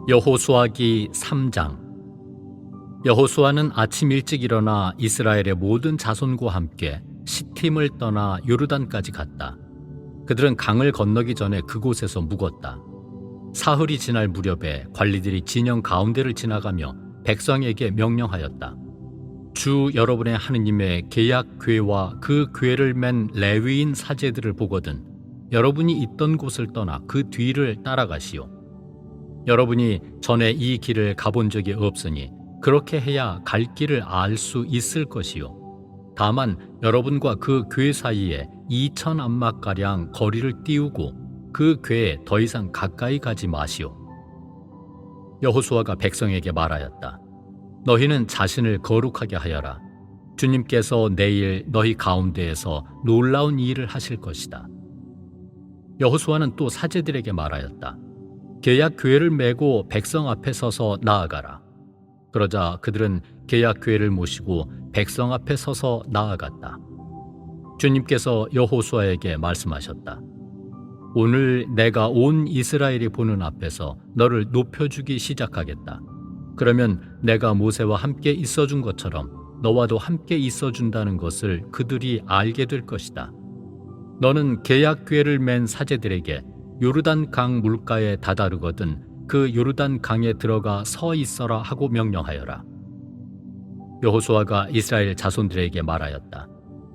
여호수아기 3장. 여호수아는 아침 일찍 일어나 이스라엘의 모든 자손과 함께 시팀을 떠나 요르단까지 갔다. 그들은 강을 건너기 전에 그곳에서 묵었다. 사흘이 지날 무렵에 관리들이 진영 가운데를 지나가며 백성에게 명령하였다. 주 여러분의 하느님의 계약 궤와 그 궤를 맨 레위인 사제들을 보거든 여러분이 있던 곳을 떠나 그 뒤를 따라가시오. 여러분이 전에 이 길을 가본 적이 없으니 그렇게 해야 갈 길을 알 수 있을 것이요. 다만 여러분과 그 궤 사이에 2,000 암막가량 거리를 띄우고 그 궤에 더 이상 가까이 가지 마시오. 여호수아가 백성에게 말하였다. 너희는 자신을 거룩하게 하여라. 주님께서 내일 너희 가운데에서 놀라운 일을 하실 것이다. 여호수아는 또 사제들에게 말하였다. 계약 궤를 메고 백성 앞에 서서 나아가라. 그러자 그들은 계약 궤를 모시고 백성 앞에 서서 나아갔다. 주님께서 여호수아에게 말씀하셨다. 오늘 내가 온 이스라엘이 보는 앞에서 너를 높여주기 시작하겠다. 그러면 내가 모세와 함께 있어준 것처럼 너와도 함께 있어준다는 것을 그들이 알게 될 것이다. 너는 계약 궤를 맨 사제들에게 요르단 강 물가에 다다르거든 그 요르단 강에 들어가 서 있어라 하고 명령하여라. 여호수아가 이스라엘 자손들에게 말하였다.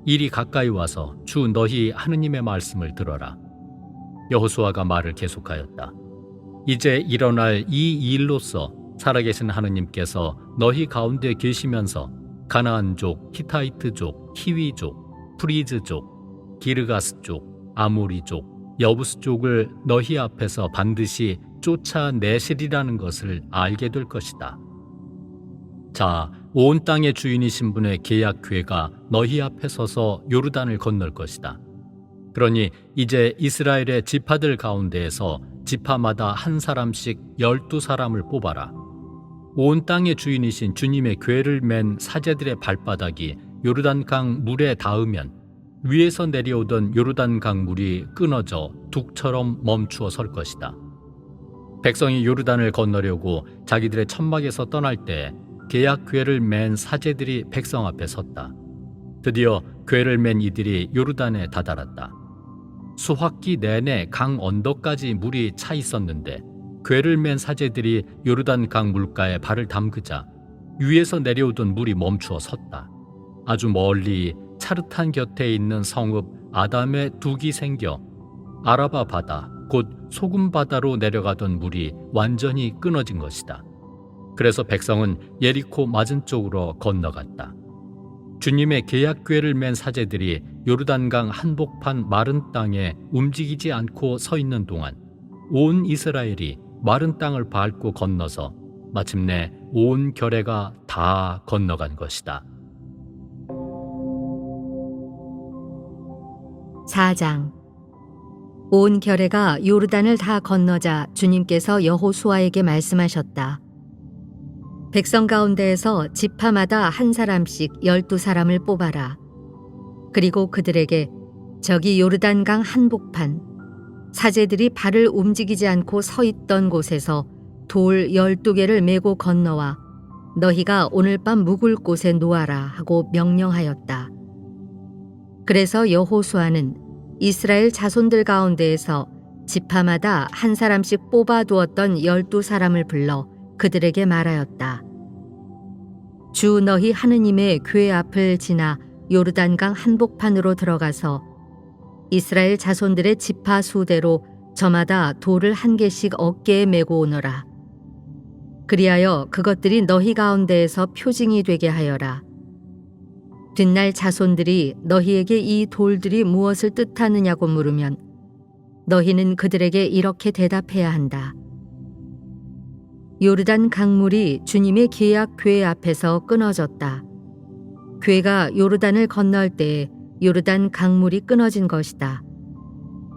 이리 가까이 와서 주 너희 하느님의 말씀을 들어라. 여호수아가 말을 계속하였다. 이제 일어날 이 일로서 살아계신 하느님께서 너희 가운데 계시면서 가나안족, 히타이트족, 히위족, 프리즈족, 기르가스족, 아모리족, 여부스족을 너희 앞에서 반드시 쫓아내시리라는 것을 알게 될 것이다. 자, 온 땅의 주인이신 분의 계약 궤가 너희 앞에 서서 요르단을 건널 것이다. 그러니 이제 이스라엘의 지파들 가운데에서 지파마다 한 사람씩 12사람을 뽑아라. 온 땅의 주인이신 주님의 궤를 맨 사제들의 발바닥이 요르단강 물에 닿으면 위에서 내려오던 요르단강 물이 끊어져 둑처럼 멈추어 설 것이다. 백성이 요르단을 건너려고 자기들의 천막에서 떠날 때 계약 궤를 맨 사제들이 백성 앞에 섰다. 드디어 궤를 맨 이들이 요르단에 다다랐다. 수확기 내내 강 언덕까지 물이 차 있었는데 궤를 맨 사제들이 요르단 강 물가에 발을 담그자 위에서 내려오던 물이 멈추어 섰다. 아주 멀리 차르탄 곁에 있는 성읍 아담에 둑이 생겨 아라바 바다, 곧 소금 바다로 내려가던 물이 완전히 끊어진 것이다. 그래서 백성은 예리코 맞은쪽으로 건너갔다. 주님의 계약 궤를 맨 사제들이 요르단강 한복판 마른 땅에 움직이지 않고 서 있는 동안 온 이스라엘이 마른 땅을 밟고 건너서 마침내 온 결례가 다 건너간 것이다. 4장. 온 결례가 요르단을 다 건너자 주님께서 여호수아에게 말씀하셨다. 백성 가운데에서 지파마다 한 사람씩 12사람을 뽑아라. 그리고 그들에게 저기 요르단강 한복판 사제들이 발을 움직이지 않고 서 있던 곳에서 돌 12개를 메고 건너와 너희가 오늘 밤 묵을 곳에 놓아라 하고 명령하였다. 그래서 여호수아는 이스라엘 자손들 가운데에서 지파마다 한 사람씩 뽑아두었던 12사람을 불러 그들에게 말하였다. 주 너희 하느님의 궤 앞을 지나 요르단강 한복판으로 들어가서 이스라엘 자손들의 지파 수대로 저마다 돌을 한 개씩 어깨에 메고 오너라. 그리하여 그것들이 너희 가운데에서 표징이 되게 하여라. 뒷날 자손들이 너희에게 이 돌들이 무엇을 뜻하느냐고 물으면 너희는 그들에게 이렇게 대답해야 한다. 요르단 강물이 주님의 계약 궤 앞에서 끊어졌다. 궤가 요르단을 건널 때에 요르단 강물이 끊어진 것이다.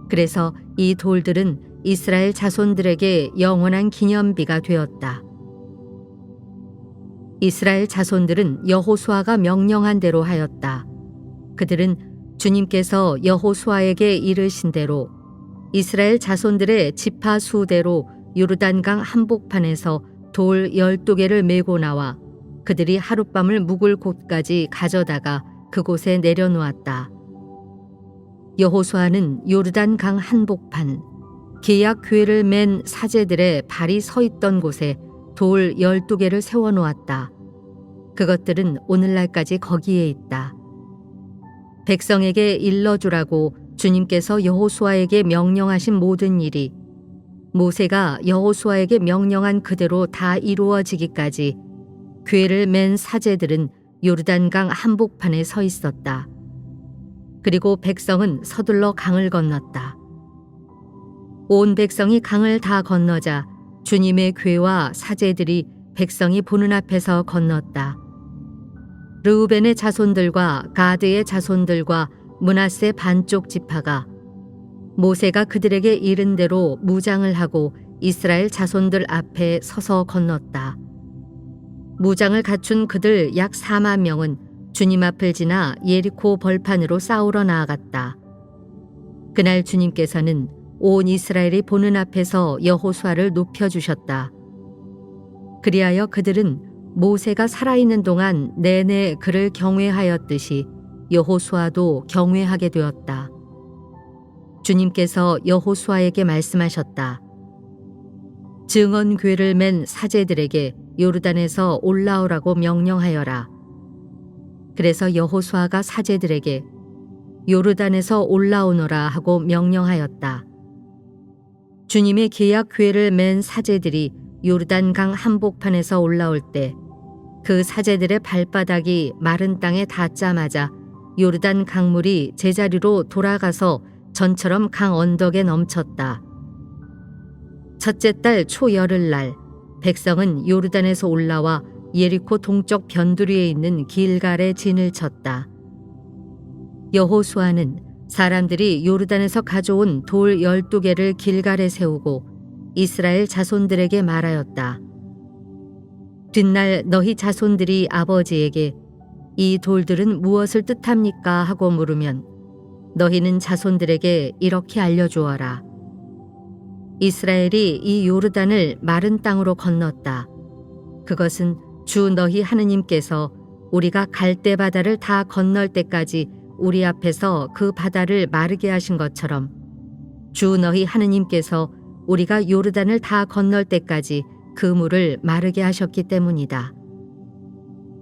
그래서 이 돌들은 이스라엘 자손들에게 영원한 기념비가 되었다. 이스라엘 자손들은 여호수아가 명령한 대로 하였다. 그들은 주님께서 여호수아에게 이르신 대로 이스라엘 자손들의 지파 수대로 요르단강 한복판에서 돌 12개를 메고 나와 그들이 하룻밤을 묵을 곳까지 가져다가 그곳에 내려놓았다. 여호수아는 요르단강 한복판, 계약 궤를 맨 사제들의 발이 서 있던 곳에 돌 12개를 세워놓았다. 그것들은 오늘날까지 거기에 있다. 백성에게 일러주라고 주님께서 여호수아에게 명령하신 모든 일이 모세가 여호수아에게 명령한 그대로 다 이루어지기까지 궤를 맨 사제들은 요르단강 한복판에 서 있었다. 그리고 백성은 서둘러 강을 건넜다. 온 백성이 강을 다 건너자 주님의 궤와 사제들이 백성이 보는 앞에서 건넜다. 르우벤의 자손들과 가드의 자손들과 므낫세 반쪽 지파가 모세가 그들에게 이른 대로 무장을 하고 이스라엘 자손들 앞에 서서 건넜다. 무장을 갖춘 그들 약 4만 명은 주님 앞을 지나 예리코 벌판으로 싸우러 나아갔다. 그날 주님께서는 온 이스라엘이 보는 앞에서 여호수아를 높여주셨다. 그리하여 그들은 모세가 살아있는 동안 내내 그를 경외하였듯이 여호수아도 경외하게 되었다. 주님께서 여호수아에게 말씀하셨다. 증언궤를 맨 사제들에게 요르단에서 올라오라고 명령하여라. 그래서 여호수아가 사제들에게 요르단에서 올라오너라 하고 명령하였다. 주님의 계약궤를 맨 사제들이 요르단강 한복판에서 올라올 때 그 사제들의 발바닥이 마른 땅에 닿자마자 요르단 강물이 제자리로 돌아가서 전처럼 강 언덕에 넘쳤다. 첫째 달 초열흘날 백성은 요르단에서 올라와 예리코 동쪽 변두리에 있는 길갈에 진을 쳤다. 여호수아는 사람들이 요르단에서 가져온 돌 12개를 길갈에 세우고 이스라엘 자손들에게 말하였다. 뒷날 너희 자손들이 아버지에게 이 돌들은 무엇을 뜻합니까? 하고 물으면 너희는 자손들에게 이렇게 알려주어라. 이스라엘이 이 요르단을 마른 땅으로 건넜다. 그것은 주 너희 하느님께서 우리가 갈대 바다를 다 건널 때까지 우리 앞에서 그 바다를 마르게 하신 것처럼 주 너희 하느님께서 우리가 요르단을 다 건널 때까지 그 물을 마르게 하셨기 때문이다.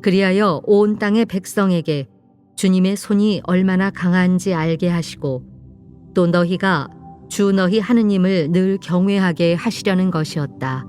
그리하여 온 땅의 백성에게 주님의 손이 얼마나 강한지 알게 하시고 또 너희가 주 너희 하느님을 늘 경외하게 하시려는 것이었다.